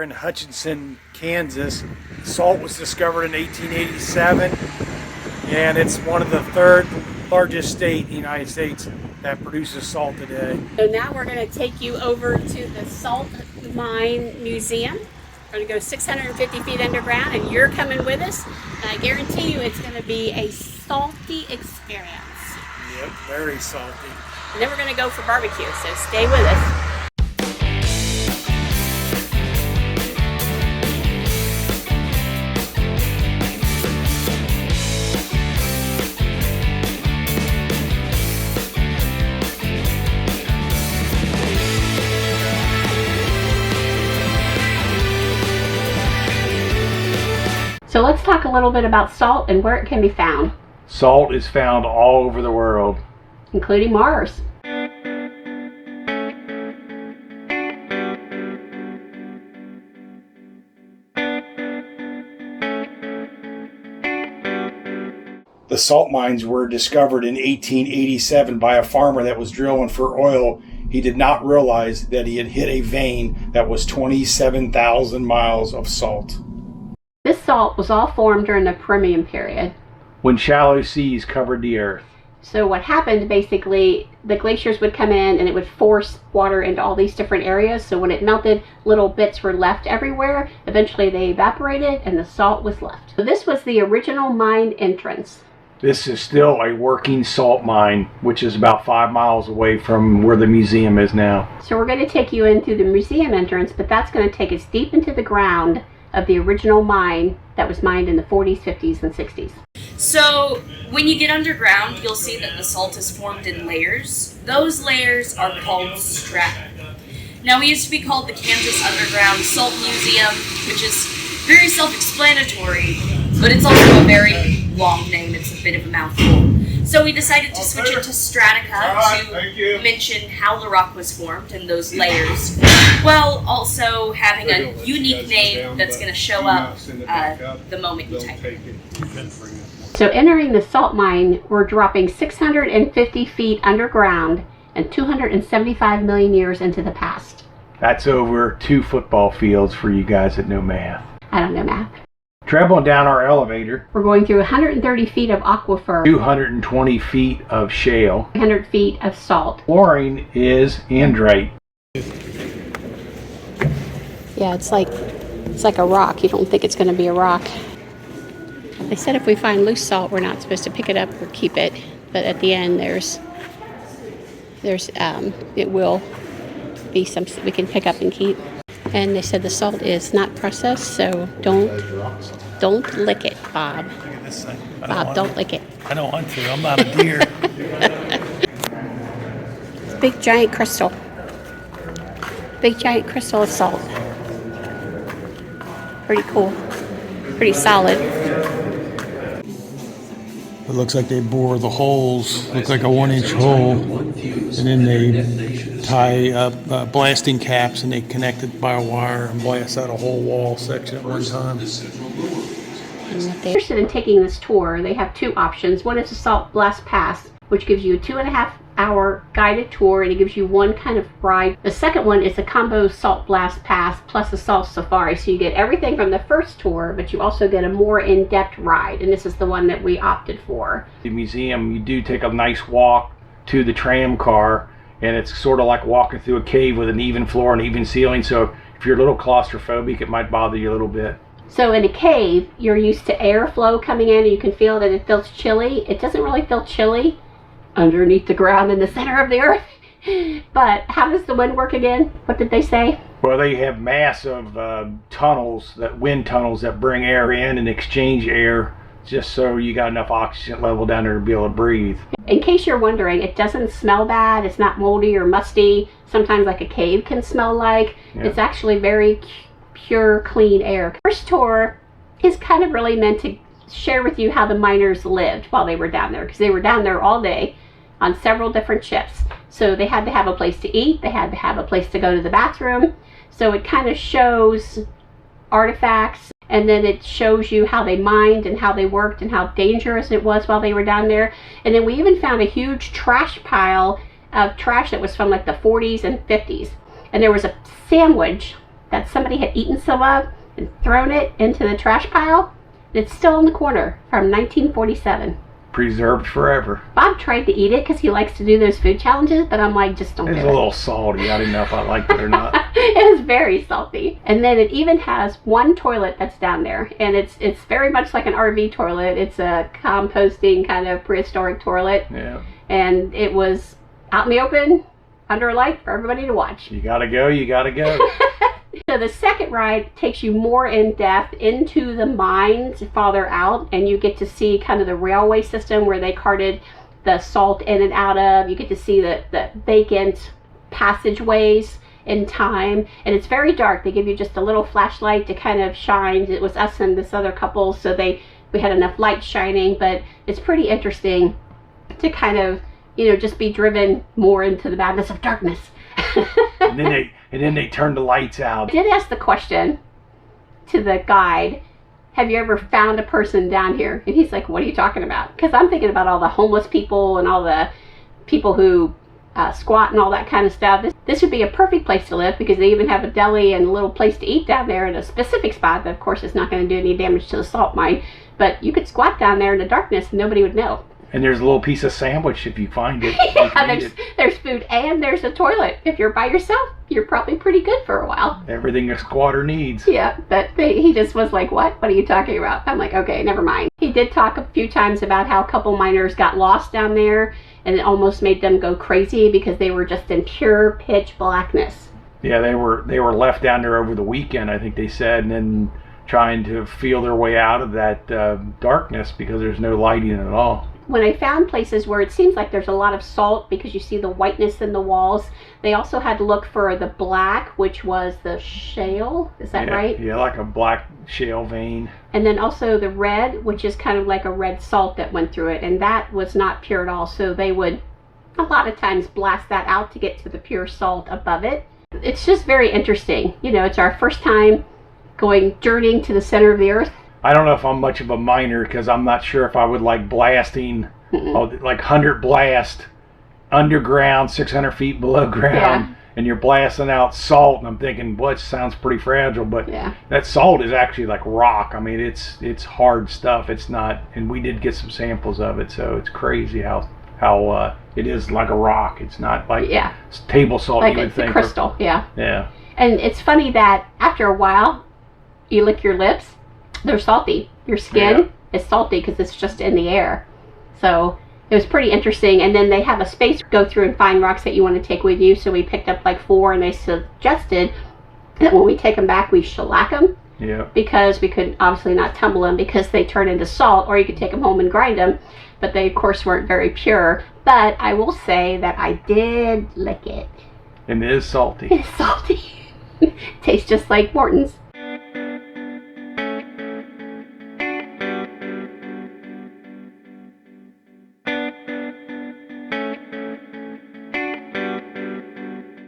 In Hutchinson, Kansas. Salt was discovered in 1887, and it's one of the third largest state in the United States that produces salt today. So now we're going to take you over to the Salt Mine Museum. We're going to go 650 feet underground, and you're coming with us. And I guarantee you it's going to be a salty experience. Yep, very salty. And then we're going to go for barbecue, so stay with us. So let's talk a little bit about salt and where it can be found. Salt is found all over the world, including Mars. The salt mines were discovered in 1887 by a farmer that was drilling for oil. He did not realize that he had hit a vein that was 27,000 miles of salt. This salt was all formed during the Permian period, when shallow seas covered the earth. So what happened, basically, the glaciers would come in and it would force water into all these different areas. So when it melted, little bits were left everywhere. Eventually they evaporated and the salt was left. So this was the original mine entrance. This is still a working salt mine, which is about 5 miles away from where the museum is now. So we're going to take you in through the museum entrance, but that's going to take us deep into the ground of the original mine that was mined in the 40s, 50s, and 60s. So when you get underground, you'll see that the salt is formed in layers. Those layers are called strata. Now, we used to be called the Kansas Underground Salt Museum, which is very self-explanatory, but it's also a very long name. It's a bit of a mouthful. So we decided to switch it to Stratica to mention how the rock was formed and those layers, while also having a unique name that's going to show up the moment you type it. So entering the salt mine, we're dropping 650 feet underground and 275 million years into the past. That's over 2 football fields for you guys that know math. I don't know math. Traveling down our elevator, we're going through 130 feet of aquifer, 220 feet of shale, 100 feet of salt. Flooring is andrite. Yeah, it's like a rock. You don't think it's going to be a rock. They said if we find loose salt, we're not supposed to pick it up or keep it. But at the end, it will be some we can pick up and keep. And they said the salt is not processed, so don't lick it, Bob. Look at this thing. Bob, don't lick it. I don't want to. I'm not a deer. It's a big giant crystal. Big giant crystal of salt. Pretty cool. Pretty solid. It looks like they bore the holes, look like a 1-inch hole, and then they tie up blasting caps and they connect it by a wire and blast out a whole wall section at one time. Interested in taking this tour, they have 2 options. One is a Salt Blast Pass, which gives you a 2.5-hour guided tour, and it gives you one kind of ride. The second one is a combo Salt Blast Pass plus a Salt Safari, so you get everything from the first tour, but you also get a more in-depth ride, and this is the one that we opted for. The museum, you do take a nice walk to the tram car, and it's sort of like walking through a cave with an even floor and even ceiling, so if you're a little claustrophobic, it might bother you a little bit. So in a cave, you're used to airflow coming in, and you can feel that it feels chilly. It doesn't really feel chilly underneath the ground in the center of the earth. But how does the wind work again? What did they say? Well, they have massive tunnels, wind tunnels that bring air in and exchange air just so you got enough oxygen level down there to be able to breathe. In case you're wondering, it doesn't smell bad. It's not moldy or musty. Sometimes like a cave can smell like. Yeah. It's actually very pure, clean air. First tour is kind of really meant to share with you how the miners lived while they were down there, because they were down there all day on several different shifts. So they had to have a place to eat, they had to have a place to go to the bathroom. So it kind of shows artifacts, and then it shows you how they mined and how they worked and how dangerous it was while they were down there. And then we even found a huge trash pile of trash that was from like the 40s and 50s. And there was a sandwich that somebody had eaten some of and thrown it into the trash pile. It's still in the corner from 1947. Preserved forever. Bob tried to eat it because he likes to do those food challenges, but I'm like, just don't do it. It's a little salty. I didn't know if I liked it or not. It is very salty. And then it even has one toilet that's down there, and it's very much like an RV toilet. It's a composting kind of prehistoric toilet. Yeah. And it was out in the open under a light for everybody to watch. You gotta go, you gotta go. So the second ride takes you more in depth into the mines farther out, and you get to see kind of the railway system where they carted the salt in and out of. You get to see the vacant passageways in time, and it's very dark. They give you just a little flashlight to kind of shine. It was us and this other couple, so we had enough light shining, but it's pretty interesting to kind of, you know, just be driven more into the madness of darkness. and then they turn the lights out. I did ask the question to the guide, have you ever found a person down here? And he's like, what are you talking about? Because I'm thinking about all the homeless people and all the people who squat and all that kind of stuff. This would be a perfect place to live because they even have a deli and a little place to eat down there in a specific spot that of course is not going to do any damage to the salt mine. But you could squat down there in the darkness and nobody would know. And there's a little piece of sandwich if you find it. Yeah, there's food and there's a toilet. If you're by yourself, you're probably pretty good for a while. Everything a squatter needs. Yeah, but he just was like, what? What are you talking about? I'm like, okay, never mind. He did talk a few times about how a couple miners got lost down there, and it almost made them go crazy because they were just in pure pitch blackness. Yeah, they were left down there over the weekend, I think they said, and then trying to feel their way out of that darkness because there's no lighting at all. When I found places where it seems like there's a lot of salt because you see the whiteness in the walls, they also had to look for the black, which was the shale. Is that right? Yeah, like a black shale vein. And then also the red, which is kind of like a red salt that went through it. And that was not pure at all. So they would a lot of times blast that out to get to the pure salt above it. It's just very interesting. You know, it's our first time going journeying to the center of the earth. I don't know if I'm much of a miner because I'm not sure if I would like blasting, like 100 blast underground, 600 feet below ground, and you're blasting out salt. And I'm thinking, boy, it sounds pretty fragile, but that salt is actually like rock. I mean, it's hard stuff. It's not, and we did get some samples of it, so it's crazy how it is like a rock. It's not like table salt. Like you would it's think. A crystal, Yeah. And it's funny that after a while, you lick your lips. They're salty. Your skin is salty because it's just in the air. So it was pretty interesting. And then they have a space to go through and find rocks that you want to take with you. So we picked up like 4, and they suggested that when we take them back, we shellac them. Yeah. Because we could obviously not tumble them because they turn into salt, or you could take them home and grind them. But they, of course, weren't very pure. But I will say that I did lick it. And it is salty. It's salty. Tastes just like Morton's.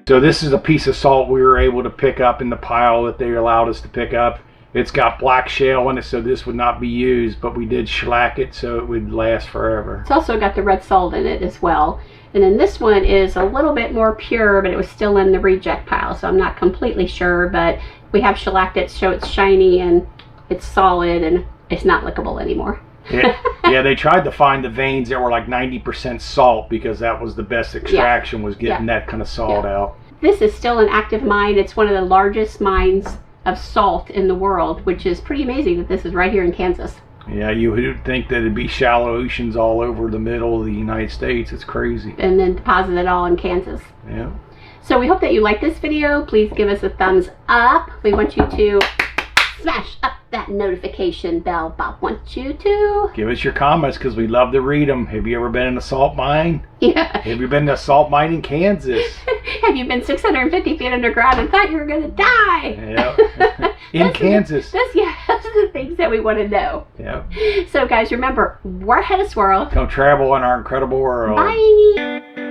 So this is a piece of salt we were able to pick up in the pile that they allowed us to pick up. It's got black shale in it, so this would not be used, but we did shellac it so it would last forever. It's also got the red salt in it as well. And then this one is a little bit more pure, but it was still in the reject pile, so I'm not completely sure, but we have shellacked it so it's shiny and it's solid and it's not lickable anymore. Yeah, they tried to find the veins that were like 90% salt because that was the best extraction, was getting that kind of salt out. This is still an active mine. It's one of the largest mines of salt in the world, which is pretty amazing that this is right here in Kansas. Yeah, you would think that it'd be shallow oceans all over the middle of the United States. It's crazy. And then deposit it all in Kansas. Yeah. So we hope that you like this video. Please give us a thumbs up. We want you to smash up that notification bell. Bob wants you to give us your comments because we love to read them. Have you ever been in a salt mine? Yeah. Have you been in a salt mine in Kansas? Have you been 650 feet underground and thought you were going to die? Yeah. In Kansas. Those are the things that we want to know. Yeah. So guys, remember, we're HetteshWorld. Come travel in our incredible world. Bye.